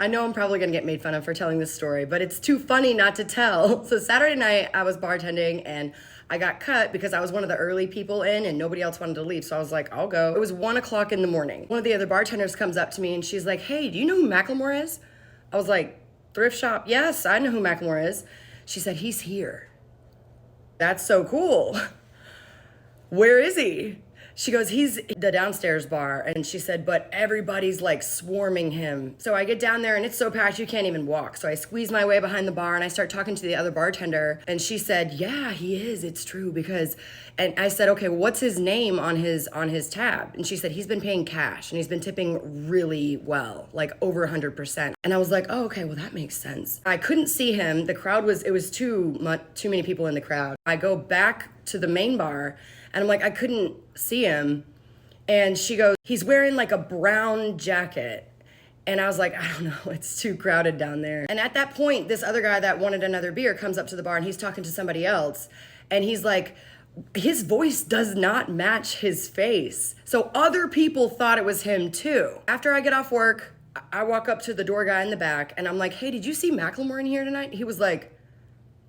I know I'm probably gonna get made fun of for telling this story, but it's too funny not to tell. So Saturday night, I was bartending and I got cut because I was one of the early people in and nobody else wanted to leave. So I was like, I'll go. It was 1 o'clock in the morning. One of the other bartenders comes up to me and she's like, hey, do you know who Macklemore is? I was like, thrift shop? Yes, I know who Macklemore is. She said, he's here. That's so cool. Where is he? She goes, he's the downstairs bar. And she said, but everybody's like swarming him. So I get down there and it's so packed you can't even walk. So I squeeze my way behind the bar and I start talking to the other bartender. And she said, yeah, he is. It's true because, and I said, okay, what's his name on his tab? And she said, he's been paying cash and he's been tipping really well, like over 100%. And I was like, oh, okay, well that makes sense. I couldn't see him. The crowd it was too many people in the crowd. I go back to the main bar and I'm like, I couldn't see him. And she goes, he's wearing like a brown jacket. And I was like, I don't know, it's too crowded down there. And at that point, this other guy that wanted another beer comes up to the bar and he's talking to somebody else. And he's like, his voice does not match his face. So other people thought it was him too. After I get off work, I walk up to the door guy in the back and I'm like, hey, did you see Macklemore in here tonight? He was like,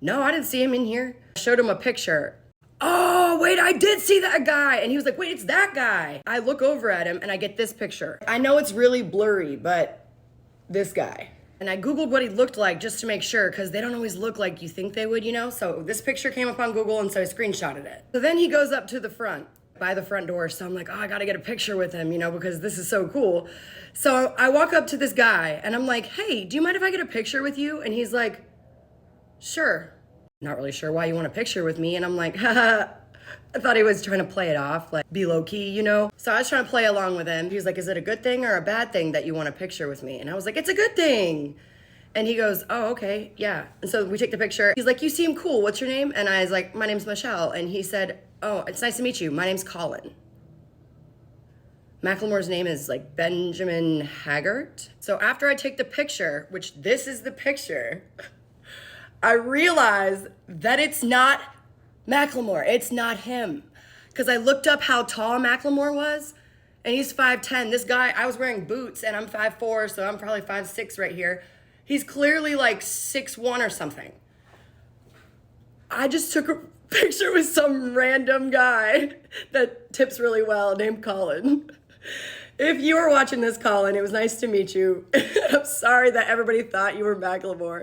no, I didn't see him in here. I showed him a picture. Oh, wait, I did see that guy. And he was like, wait, it's that guy. I look over at him and I get this picture. I know it's really blurry, but this guy. And I Googled what he looked like just to make sure, because they don't always look like you think they would, you know? So this picture came up on Google and so I screenshotted it. So then he goes up to the front, by the front door. So I'm like, oh, I gotta get a picture with him, you know, because this is so cool. So I walk up to this guy and I'm like, hey, do you mind if I get a picture with you? And he's like, sure. Not really sure why you want a picture with me. And I'm like, haha. I thought he was trying to play it off, like be low key, you know? So I was trying to play along with him. He was like, is it a good thing or a bad thing that you want a picture with me? And I was like, it's a good thing. And he goes, oh, okay, yeah. And so we take the picture. He's like, you seem cool. What's your name? And I was like, my name's Michelle. And he said, oh, it's nice to meet you. My name's Colin. Macklemore's name is like Benjamin Haggart. So after I take the picture, which this is the picture, I realized that it's not Macklemore. It's not him. Because I looked up how tall Macklemore was, and he's 5'10". This guy, I was wearing boots, and I'm 5'4", so I'm probably 5'6" right here. He's clearly like 6'1" or something. I just took a picture with some random guy that tips really well named Colin. If you were watching this, Colin, it was nice to meet you. I'm sorry that everybody thought you were Macklemore.